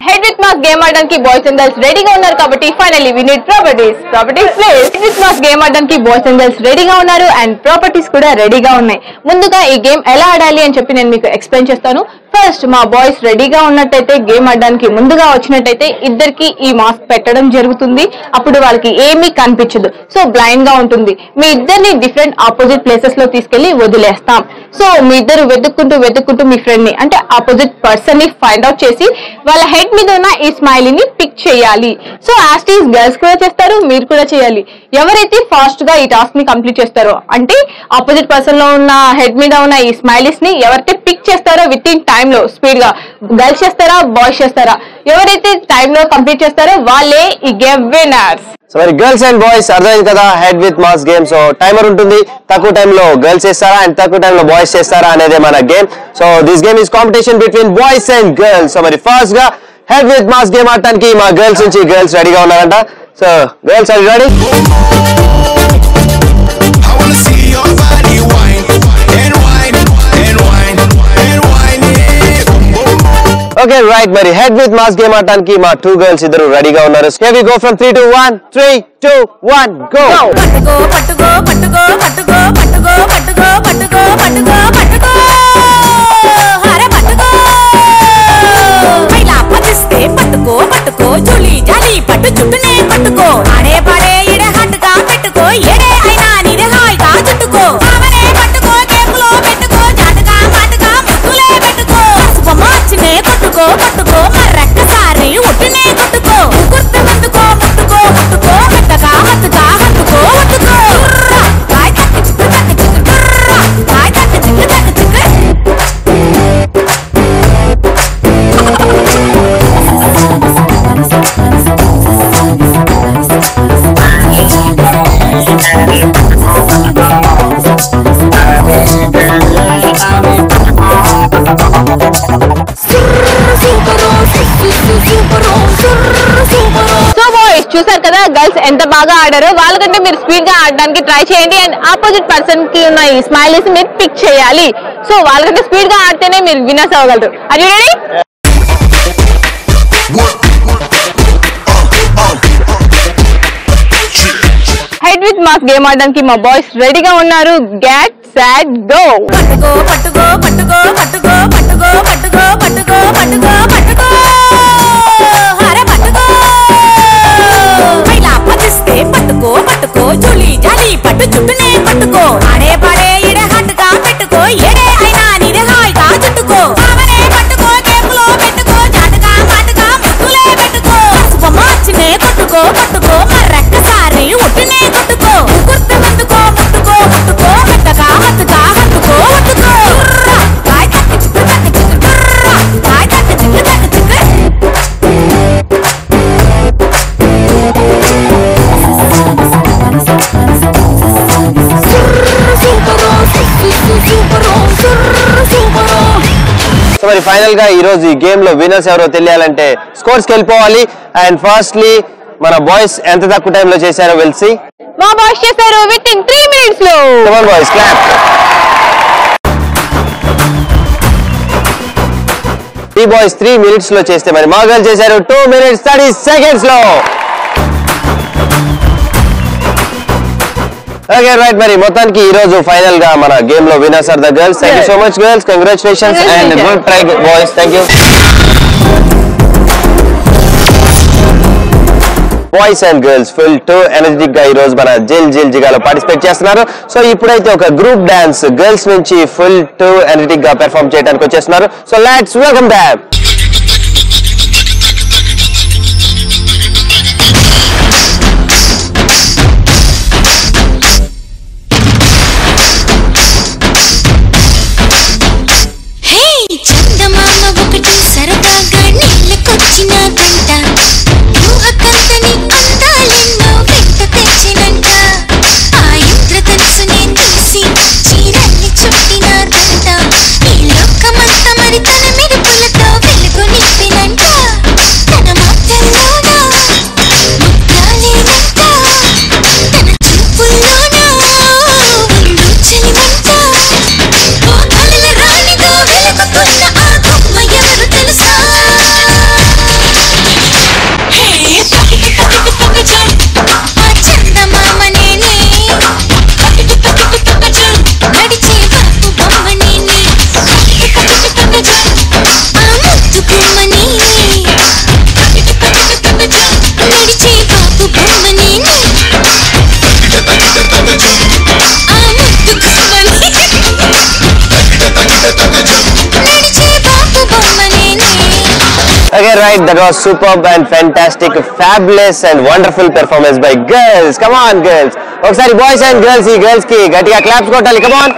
Head with mass game ఆడడానికి బాయ్స్ అండ్ గర్ల్స్ రెడీగా ఉన్నారు కాబట్టి finally we need properties. Properties please. Head with mass game ఆడడానికి boys and girls రెడీగా ఉన్నారు అండ్ ప్రాపర్టీస్ కూడా రెడీగా ఉన్నాయి. ముందుగా ఈ గేమ్ ఎలా ఆడాలి అని చెప్పి నేను మీకు ఎక్స్ప్లెయిన్ చేస్తాను. ఫస్ట్ మా బాయ్స్ రెడీగా ఉన్నట్టయితే గేమ్ ఆడడానికి ముందుగా వచ్చినట్టయితే ఇద్దరికి ఈ మాస్క్ పెట్టడం జరుగుతుంది. అప్పుడు వాళ్ళకి ఏమీ కనిపించదు, సో బ్లైండ్ గా ఉంటుంది. మీ ఇద్దరిని డిఫరెంట్ ఆపోజిట్ ప్లేసెస్ లో తీసుకెళ్లి వదిలేస్తాం. సో మీ ఇద్దరు వెతుక్కుంటూ మీ ఫ్రెండ్ ని అంటే ఆపోజిట్ పర్సన్ ని ఫైండ్ అవుట్ చేసి వాళ్ళ హెడ్ మీద ఉన్న ఈ స్మైలీని పిక్ చేయాలి. సో యాస్టీస్ గర్ల్స్ కూడా చేస్తారు, మీరు కూడా చేయాలి. ఎవరైతే ఫాస్ట్ గా ఈ టాస్క్ ని కంప్లీట్ చేస్తారో అంటే ఆపోజిట్ పర్సన్ లో ఉన్న హెడ్ మీద ఉన్న ఈ స్మైలీస్ ని ఎవరైతే పిక్ చేస్తారో విత్ ఇన్ టైమ్ లో స్పీడ్ గా, గర్ల్స్ చేస్తారా బాయ్స్ చేస్తారా, ఎవరైతే టైమ్ లో కంప్లీట్ చేస్తారో వాళ్ళే ఈ గేమ్ విన్నర్స్. సో మరి గర్ల్స్ అండ్ బాయ్స్ అర్థమైంది కదా head with mass game. So timer ఉంటుంది, తక్కువ టైంలో గర్ల్స్ చేస్తారా అండ్ తక్కువ టైంలో బాయ్స్ చేస్తారా అనేది మన game. So this game is competition between boys and girls. So మరి ఫస్ట్ గా హెడ్ విత్ మాస్ గేమ్ ఆడటానికి మా గర్ల్స్ నుంచి గర్ల్స్ రెడీగా ఉన్నారంట. So girls are ready? Okay right, మరి హెడ్ విత్ మాస్ గేమ్ ఆడటానికి మా 2 గర్ల్స్ ఇద్దరు రెడీగా ఉన్నారు. Here we go from 3 to 1. 3, 2, 1 go. పట్టుకో పట్టుకో పట్టుకో పట్టుకో పట్టుకో పట్టుకో పట్టుకో పట్టుకో పట్టుకో హరే పట్టుకో పైలా పచ్చిస్తే పట్టుకో పట్టుకో జూలి జాలి పట్టు చుట్టూనే పట్టుకో ఆడే పాడే ఇడే హట్టుగా పెట్టుకో ఏడే అయినా నీదే హాయిగా చుట్టుకో ఆమనే పట్టుకో కేపులో పెట్టుకో జాటగా మాటగా ముక్కులే పెట్టుకో మార్చినే కొట్టుకో పట్టుకో మర్రక్కసారి ఒట్టునే కొట్టుకో గుర్తు ముట్టుకో ముట్టుకో ముట్టుకో మెత్తగా హత్తుగా హత్తుకో ఒట్టుకో కాయ్ కట్టు చిక్కు కట్టు చిక్కు కాయ్ కట్టు చిక్కు కట్టు చిక్కు సో బాయ్స్ చూసారు కదా గర్ల్స్ ఎంత బాగా ఆడారో. వాళ్ళకంటే మీరు స్పీడ్ గా ఆడడానికి ట్రై చేయండి అండ్ ఆపోజిట్ పర్సన్ కి ఉన్న ఈ స్మైలీస్ మీరు పిక్ చేయాలి. సో వాళ్ళకంటే స్పీడ్ గా ఆడితేనే మీరు విన్నర్స్ అవ్వగలరు. Are you ready? Head with mass game ఆడడానికి మా బాయ్స్ రెడీగా ఉన్నారు. Get set go. పట్టుకో పట్టుకో పట్టుకో పట్టుకో పట్టుకో పట్టుకో పట్టుకో పట్టుకో పట్టుకో హరే పట్టుకో పైలా పచ్చిస్తే పట్టుకో పట్టుకో జూలి జాలి పట్టు చుట్టూనే పట్టుకో ఆడే పాడే ఇడే హట్టుగా పెట్టుకో ఏడే అయినా నీదే హాయిగా చుట్టుకో ఆమనే పట్టుకో కేపులో పెట్టుకో జాటగా మాటగా ముక్కులే పెట్టుకో మార్చినే కొట్టుకో పట్టుకో మర్రక్కసారి ఒట్టునే కొట్టుకో గుర్తు ముట్టుకో ముట్టుకో ముట్టుకో మెత్తగా హత్తుగా హత్తుకో ఒట్టుకో కాయ్ కట్టు మరి ఫైనల్ గా ఈ రోజు ఈ గేమ్ లో విన్నర్స్ ఎవరో తెలియాలంటే స్కోర్స్ కి వెళ్ళిపోవాలి. అండ్ ఫస్ట్లీ మన బాయ్స్ ఎంత తక్కువ టైంలో చేశారో వెల్సి. మా బాయ్స్ చేశారు విత్ ఇన్ 3 minutes లో. Come on boys, clap. ఈ బాయ్స్ 3 minutes లో చేస్తే మరి మా గర్ల్స్ చేశారు 2 minutes 30 seconds లో. ఓకే రైట్, మరి మొత్తానికి ఈ రోజు ఫైనల్ గా మన గేమ్ లో winners are the girls. Thank you so much girls, congratulations and good try boys. Thank you. Boys and girls full to energetic గా ఈ రోజు మన జిల్ జిల్ జిగాలో పార్టిసిపేట్ చేస్తున్నారు. సో ఇప్పుడైతే ఒక గ్రూప్ డాన్స్ గర్ల్స్ నుంచి ఫుల్ టు ఎనర్జెటిక్ గా పెర్ఫార్మ్ చేయడానికి వచ్చేస్తున్నారు. So let's welcome them. Okay, right, that was superb and fantastic, fabulous and wonderful performance by girls. Come on girls. ఒకసారి బాయ్స్ అండ్ గర్ల్స్ ఈ girls కి గట్టిగా claps కొట్టాలి. Come on.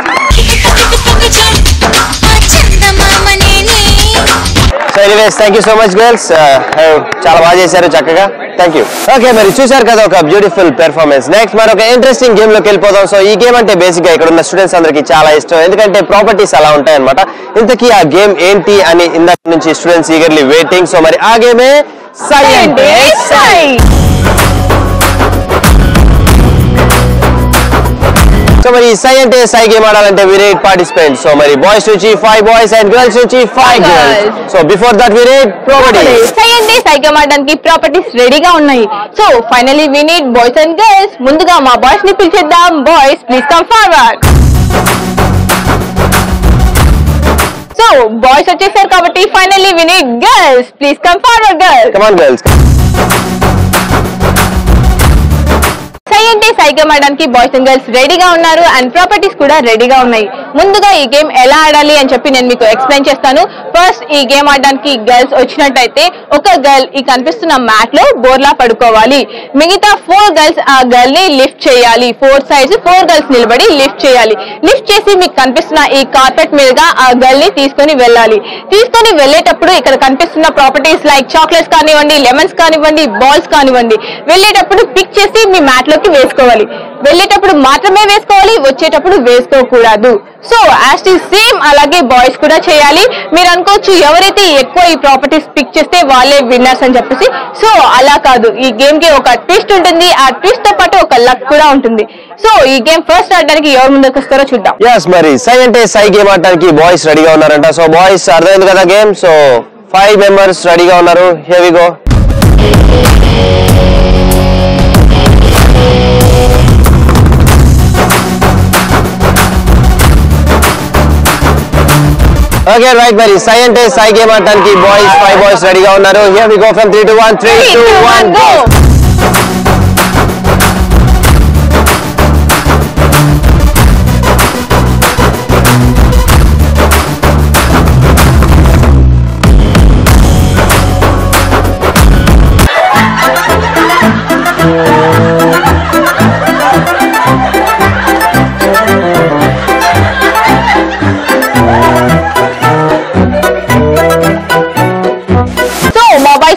So anyways, thank you so much girls. చాలా బాగా చేశారు చక్కగా. Thank you. Okay, మరి చూసారు కదా ఒక బ్యూటిఫుల్ పెర్ఫార్మెన్స్. నెక్స్ట్ మరొక ఇంట్రెస్టింగ్ గేమ్ లోకి వెళ్ళిపోదాం. సో ఈ గేమ్ అంటే బేసిక్ గా ఇక్కడ ఉన్న స్టూడెంట్స్ అందరికి చాలా ఇష్టం, ఎందుకంటే ప్రాపర్టీస్ అలా ఉంటాయి అనమాట. ఇంతకీ ఆ గేమ్ ఏంటి అని ఇందాక నుంచి స్టూడెంట్స్ ఈగర్లీ వెయిటింగ్. సో మరి ఆ గేమే సై అంటే సై. సో మరి సై అంటే సై గేమ్ ఆడాలంటే we need participants. సో మరి బాయ్స్ నుంచి 5 బాయ్స్ అండ్ గర్ల్స్ నుంచి 5 girls. So before that we need properties. సై అంటే సై గేమ్ ఆడడానికి ప్రాపర్టీస్ రెడీగా ఉన్నాయి. So finally we need boys and girls. ముందుగా మా బాయ్స్ ని పిలిచేద్దాం. Boys please come forward. So boys వచ్చేసారు కాబట్టి finally we need girls. Please come forward girls. Come on girls. సై అంటే సై గేమ్ ఆడడానికి బాయ్స్ అండ్ గర్ల్స్ రెడీగా ఉన్నారు అండ్ ప్రాపర్టీస్ కూడా రెడీగా ఉన్నాయి. ముందుగా ఈ గేమ్ ఎలా ఆడాలి అని చెప్పి నేను మీకు ఎక్స్ప్లెయిన్ చేస్తాను. ఫస్ట్ ఈ గేమ్ ఆడడానికి గర్ల్స్ వచ్చినట్టయితే ఒక గర్ల్ ఈ కనిపిస్తున్న మ్యాట్ లో బోర్లా పడుకోవాలి. మిగతా 4 గర్ల్స్ ఆ గర్ల్ ని లిఫ్ట్ చేయాలి. 4 సైడ్స్ 4 గర్ల్స్ నిలబడి లిఫ్ట్ చేయాలి. లిఫ్ట్ చేసి మీకు కనిపిస్తున్న ఈ కార్పెట్ మీదుగా ఆ గర్ల్ ని తీసుకొని వెళ్ళాలి. తీసుకొని వెళ్ళేటప్పుడు ఇక్కడ కనిపిస్తున్న ప్రాపర్టీస్ లైక్ చాక్లెట్స్ కానివ్వండి, లెమన్స్ కానివ్వండి, బాల్స్ కానివ్వండి వెళ్ళేటప్పుడు పిక్ చేసి మీ మ్యాట్ లోకి వేసుకోవాలి. వెళ్ళేటప్పుడు మాత్రమే వేసుకోవాలి, వచ్చేటప్పుడు వేసుకోకూడదు. సో యాజ్ ఇట్ సేమ్ అలాగే బాయ్స్ కూడా చేయాలి. మీరు అనుకోవచ్చు ఎవరైతే ఎక్కువ ఈ ప్రాపర్టీస్ పిక్ చేస్తే వాళ్ళే విన్నర్స్ అని చెప్పేసి. సో అలా కాదు, ఈ గేమ్ కి ఒక ట్విస్ట్ ఉంటుంది. ఆ ట్విస్ట్ తో పాటు ఒక లక్ కూడా ఉంటుంది. సో ఈ గేమ్ ఫస్ట్ ఆడడానికి ఎవరు ముందుకు వస్తారో చూద్దాం. yes మరి సై అంటే సై గేమ్ ఆడడానికి బాయ్స్ రెడీగా ఉన్నారంట. సో బాయ్స్ అర్థమైంది కదా గేమ్. సో 5 మెంబర్స్ రెడీగా ఉన్నారు. Here we go. Okay right, మరి సై అంటే సై గేమ్ ఆడడానికి బాయ్స్ 5 బాయ్స్ రెడీగా ఉన్నారు. Here we go from 3 to 1. 3 2 1 go.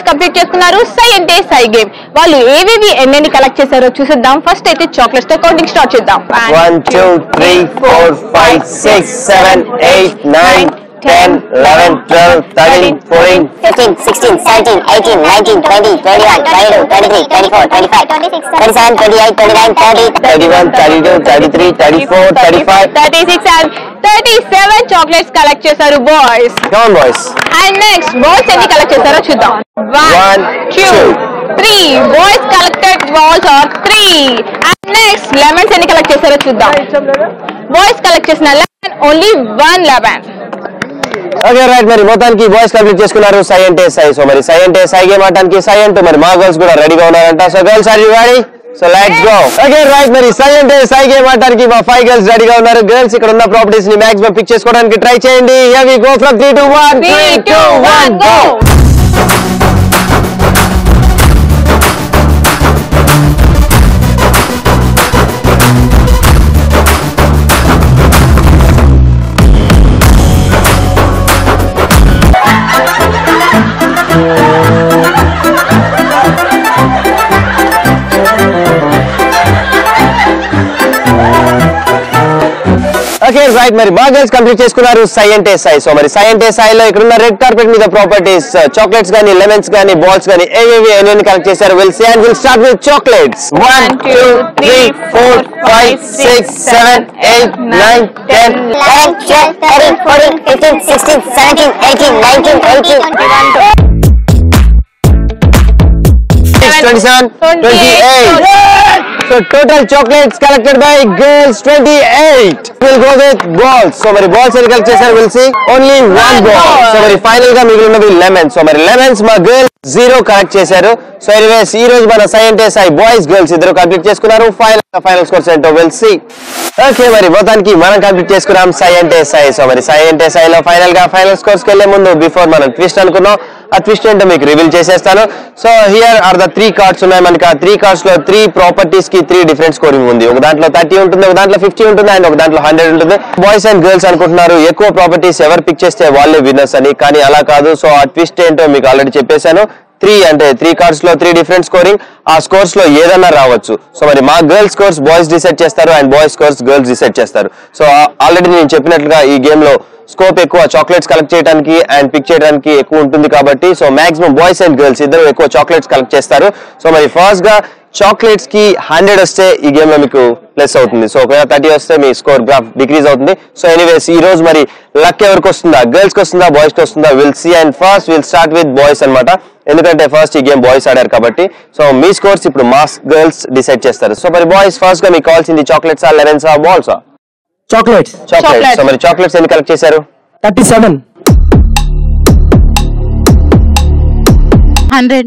Complete చేసుకున్నారు సై అంటే సై గేమ్. వాళ్ళు ఏవేవి ఎన్ని కలెక్ట్ చేశారో చూసేద్దాం. ఫస్ట్ అయితే చాక్లెట్స్ తో కౌంటింగ్ స్టార్ట్ చేద్దాం. 1 2 3 4 5 6 7 8 9 10, 11, 12, 13, 14, 15, 16, 17, 18, 19, 20, 21, 22, 23, 24, 25, 26, 27, 28, 29, 30, 31, 32, 33, 34, 35, 36 and 37 chocolates collect చేశారు boys. Come on, boys. And next boys ఎన్ని collect చేశారో చూద్దాం. 1, 2, 3 boys collected balls are 3. And next lemons ఎన్ని collect చేశారో చూద్దాం. Boys collect చేసిన lemon only 1 lemon. Okay right, మరి మొత్తానికి బాయ్స్ కంప్లీట్ చేసుకున్నారు సై అంటే సై. సో మరి సై అంటే సై గేమ్ ఆడటానికి సై అంటూ మరి మా గర్ల్స్ కూడా రెడీగా ఉన్నారంట. So girls are you ready? So let's go. Okay right, మరి సై అంటే సై గేమ్ ఆడటానికి మా 5 గర్ల్స్ రెడీగా ఉన్నారు. గర్ల్స్ ఇక్కడ ఉన్న ప్రాపర్టీస్ ని మాక్సిమం పిక్ చేసుకోవడానికి ట్రై చేయండి. Here we go from 3 to 1. 3 2 1 go. Okay right, మరి మా గర్ల్స్ కంప్లీట్ చేసుకున్నారు సై అంటే సై. సో మరి సై అంటే సైలో ఇక్కడ ఉన్న రెడ్ కార్పెట్ మీద ప్రాపర్టీస్ చాక్లెట్స్ గానీ లెమన్స్ గానీ బాల్స్ గానీ ఏవేవి ఎన్ని కలెక్ట్ చేశారు will see and will start with chocolates. 1 2 3 4 5 6 7 8 9 10 11, 12, 13, 14, 15, 16, 17, 18, 19, 20, 21, 27 28. So total chocolates collected by girls 28. We'll go with balls. So many balls and collect chesaru we'll see only one ball. So many final ga migilinuvi lemons. So many lemons ma girls 0 collect chesaru. So anyways ee roju mana sai ante sai boys girls iddaru complete cheskunnaru. Final scores ento we'll see. Okay మరి మొత్తానికి మనం complete చేసుకున్నాం సై అంటే సై. So మరి సై అంటే సైలో final గా final scores కి వెళ్లే ముందు బిఫోర్ మనం ట్విస్ట్ అనుకున్నాం, ఆ ట్విస్ట్ ఏంటో మీకు రివీల్ చేసేస్తాను. So here are the 3 cards ఉన్నాయి మనకి. ఆ 3 కార్డ్స్ లో 3 ప్రాపర్టీస్ కి 3 డిఫరెంట్ స్కోరింగ్ ఉంది. ఒక దాంట్లో 30 ఉంటుంది, ఒక దాంట్లో 50 ఉంటుంది అండ్ ఒక దాంట్లో 100 ఉంటుంది. బాయ్స్ అండ్ గర్ల్స్ అనుకుంటున్నారు ఎక్కువ ప్రాపర్టీస్ ఎవరు పిక్ చేస్తే వాళ్ళే విన్నర్స్ అని, కానీ అలా కాదు. సో ఆ ట్విస్ట్ ఏంటో మీకు ఆల్రెడీ చెప్పేశాను. 3 కార్డ్స్ లో 3 డిఫరెంట్ స్కోరింగ్, ఆ స్కోర్స్ లో ఏదన్నా రావచ్చు. సో మరి మా గర్ల్స్ స్కోర్స్ బాయ్స్ డిసైడ్ చేస్తారు and boys scores girls decide చేస్తారు. సో ఆల్రెడీ నేను చెప్పినట్లుగా ఈ గేమ్ లో స్కోప్ ఎక్కువ చాక్లెట్స్ కలెక్ట్ చేయడానికి అండ్ పిక్ చేయడానికి ఎక్కువ ఉంటుంది కాబట్టి so maximum boys and girls ఇద్దరు ఎక్కువ చాక్లెట్స్ కలెక్ట్ చేస్తారు. సో మరి ఫస్ట్ గా చాక్లెట్స్ కి 100 వస్తే ఈ గేమ్ లో మీకు ప్లస్ అవుతుంది. సో ఒకవేళ 30 వస్తే మీ స్కోర్ గ్రాఫ్ డిక్రీజ్ అవుతుంది. సో ఎనీవేస్ ఈ రోజు మరి లక్ ఎవరికి వస్తుందా, గర్ల్స్ కి వస్తుందా బాయ్స్ కి వస్తుందా will see. And first will start with boys అన్నమాట, ఎందుకంటే ఫస్ట్ ఈ గేమ్ బాయ్స్ ఆడారు కాబట్టి. సో మీ స్కోర్స్ ఇప్పుడు మా గర్ల్స్ డిసైడ్ చేస్తారు. సో మరి బాయ్స్ ఫస్ట్ గా మీకు కావాల్సింది చాక్లెట్స్ ఆ లెమన్స్ ఆ బాల్స్ ఆ? చాక్లెట్స్. సో మరి చాక్లెట్స్ ఎన్ని కలెక్ట్ చేశారు? 37. 100.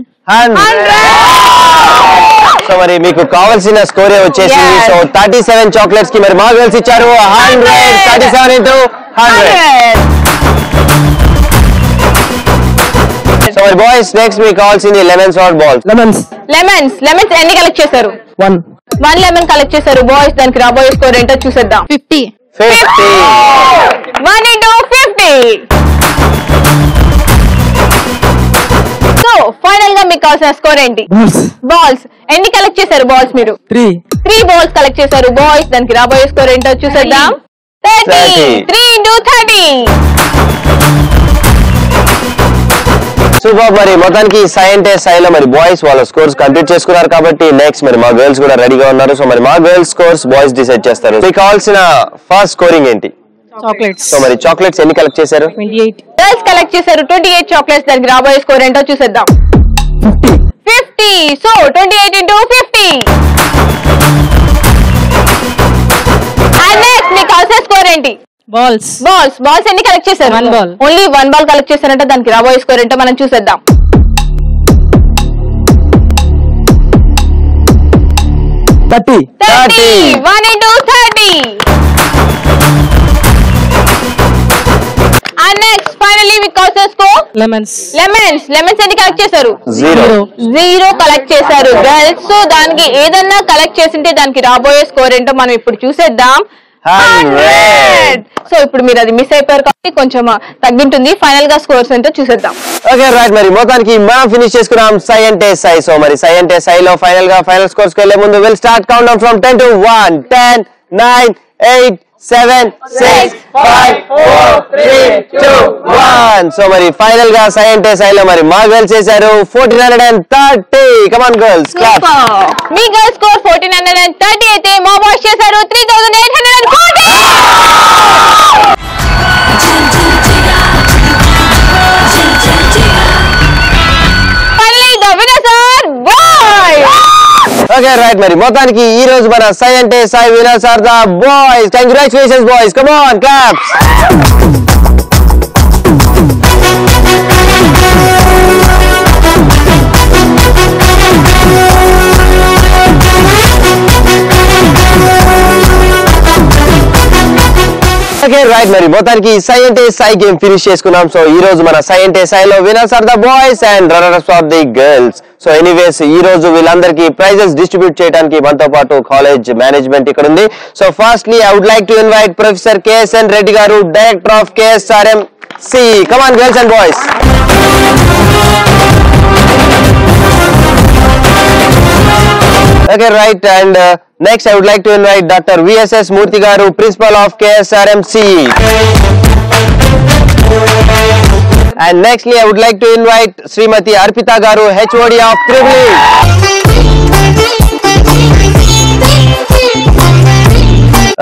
సో మరి మీకు కావాల్సిన స్కోరే వచ్చేసింది. సో 37 చాక్లెట్స్ కి మరి మా గర్ల్స్ ఇచ్చారు 100. 37 into 100. సో మరి బాయ్స్ నెక్స్ట్ మీకు కావాల్సింది లెమన్స్ ఆర్ బాల్స్? లెమన్స్ ఎన్ని కలెక్ట్ చేశారు? 1 లెమన్ కలెక్ట్ చేశారు బాయ్స్. దానికి రాబోయే స్కోర్ ఏంటో చూసేద్దాం. 50. 1 into 50. సో ఫైనల్ గా మీకు కావాల్సిన స్కోర్ ఏంటి? బాల్స్ ఎన్ని కలెక్ట్ చేశారు బాల్స్ మీరు? 3 బాల్స్ కలెక్ట్ చేశారు బాయ్స్. దానికి రాబోయే స్కోర్ ఏంటో చూసేద్దాం. 30. 3 into 30. సూపర్. మరి మొత్తానికి సై అంటే సైలో మరి బాయ్స్ వాళ్ళ స్కోర్స్ కంప్లీట్ చేసుకున్నారు కాబట్టి నెక్స్ట్ మరి మా గర్ల్స్ కూడా రెడీగా ఉన్నారు. సో మరి మా గర్ల్స్ స్కోర్స్ బాయ్స్ డిసైడ్ చేస్తారు. మీకు కావాల్సిన ఫస్ట్ స్కోరింగ్ ఏంటి? చాక్లెట్స్. సో మరి చాక్లెట్స్ ఎన్ని కలెక్ట్ చేశారు? 28. గర్ల్స్ కలెక్ట్ చేశారు 28 చాక్లెట్స్. దానికి రాబోయే స్కోర్ ఏంటో చూసేద్దాం. 50. So 28 into 50. అండ్ నెక్స్ట్ మీకు కావాల్సిన స్కోర్ ఏంటి? బాల్స్ ఎన్ని కలెక్ట్ చేశారు? 1 ball. ఓన్లీ 1 బాల్ కలెక్ట్ చేశారంటే దానికి రాబోయే స్కోర్ ఏంటో మనం చూసేద్దాం. 30. 1 into 30. అండ్ నెక్స్ట్ ఫైనల్లీ మీకు కావాల్సిన స్కోర్ లెమన్స్ ఎన్ని కలెక్ట్ చేశారు? 0 కలెక్ట్ చేశారు గర్ల్స్. సో దానికి ఏదన్నా కలెక్ట్ చేసింటే దానికి రాబోయే స్కోర్ ఏంటో మనం ఇప్పుడు చూసేద్దాం. 100. సో ఇప్పుడు మీరు అది మిస్ అయిపోయారు కాబట్టి కొంచెం తగ్గింటుంది. ఫైనల్ గా స్కోర్స్ ఏంటో చూసేద్దాం. ఓకే రైట్, మరి మొత్తానికి మనం ఫినిష్ చేసుకున్నాం సై అంటే సై. సో మరి సై అంటే సైలో ఫైనల్ గా ఫైనల్ స్కోర్స్ కి వెళ్లే ముందు will start count down from 10 to 1. 10 9 8 7, 6, 5, 4, 3, 2, 1. So మరి ఫైనల్ గా సైంటే సైలో మరి మా గర్ల్స్ చేశారు 1430. Come on girls clap. మీ గర్ల్స్ స్కోర్ 1430 అయితే మా బాయ్స్ చేశారు 3840. Finally the winners are boys. Okay right మరి మొత్తానికి ఈ రోజు మన సై అంటే సై winners are the boys. Congratulations boys. Come on claps. Okay right మరి మొత్తానికి సై అంటే సై గేమ్ ఫినిష్ చేసుకున్నాం. సో ఈ రోజు మన సై అంటే సైలో winners are the boys and runners are the girls. So anyways ఈ రోజు వీళ్ళందరికీ ప్రైజెస్ డిస్ట్రిబ్యూట్ చేయడానికి మనతో పాటు కాలేజ్ మేనేజ్మెంట్ ఇక్కడ ఉంది. So firstly I would like to invite professor KSN Reddy గారు, director of KSRMC. Come on girls and boys. Okay, right. And next, I would like to invite Dr. VSS Murthy Garu, Principal of KSRMC. And nextly, I would like to invite Srimati Arpita Garu, HOD of Privilege.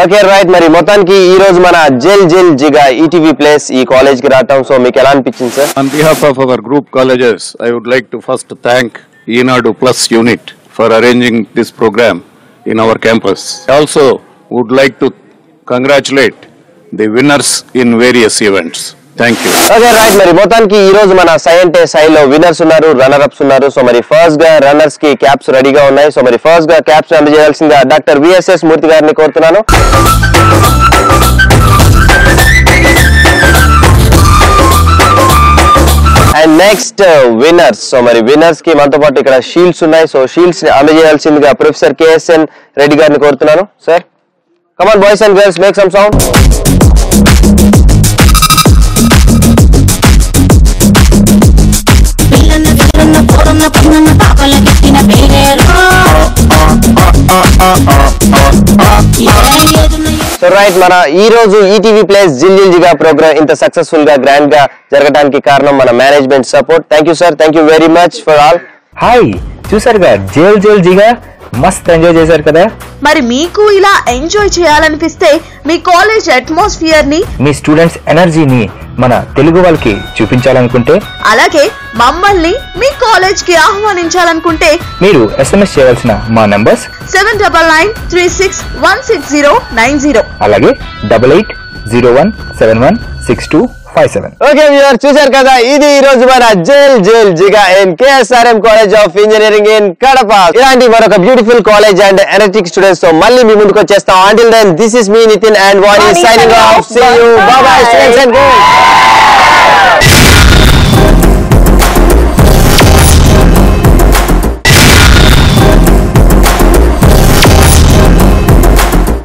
Okay, right. Mari మొత్తానికి ఈ రోజు మన gel జిగా ETV place ఈ college కి రావటం so మీకు ఎలా అనిపించింది sir? On behalf of our group colleges, I would like to first thank Enadu Plus unit for arranging this program in our campus. I also would like to congratulate the winners in various events. Thank you. Okay, right. మరి మొత్తానికి ఈ రోజు మన సై అంటే సైలో winners ఉన్నారు, runner ups ఉన్నారు. సో మరి ఫస్ట్ గా రన్నర్స్ కి క్యాప్స్ రెడీగా ఉన్నాయి. సో మరి ఫస్ట్ గా క్యాప్స్ అందజేయాల్సిందిగా డాక్టర్ VSS మూర్తి గారిని కోరుతున్నాను. And next winners. సో మరి విన్నర్స్ కి మనతో పాటు ఇక్కడ షీల్డ్స్ ఉన్నాయి. సో షీల్డ్స్ అందజేయాల్సిందిగా ప్రొఫెసర్ KSN రెడ్డి గారిని కోరుతున్నాను. Sir come on boys and girls make some sound. So right మన ఈ రోజు ETV ప్లేస్ జిగా ప్రోగ్రామ్ ఇంత సక్సెస్ఫుల్ గా గ్రాండ్ గా జరగడానికి కారణం మన management support. Thank you sir. Thank you very much for all. Hi, చూసారుగా జేల్ జిగా మస్త్ ఎంజాయ్ చేశారు కదా. మరి మీకు ఇలా ఎంజాయ్ చేయాలనిపిస్తే మీ కాలేజ్ అట్మాస్ఫియర్ ని, మీ స్టూడెంట్స్ ఎనర్జీని మన తెలుగు వాళ్ళకి చూపించాలనుకుంటే, అలాగే మమ్మల్ని మీ కాలేజ్ కి ఆహ్వానించాలనుకుంటే మీరు SMS చేయవలసిన మా నంబర్స్ 7993616090 అలాగే 8801716257. ఓకే వ్యూయర్ చూశారు కదా, ఇది ఈ రోజు మన జేల్ జిగా in KSRM college of engineering in Kadapa. ఇలాంటి మరొక beautiful college and energetic students తో మళ్ళీ మీ ముందుకు వచ్చేస్తాం. Until then, this is me Nitin and Vani signing off. See you. Bye bye students and girls.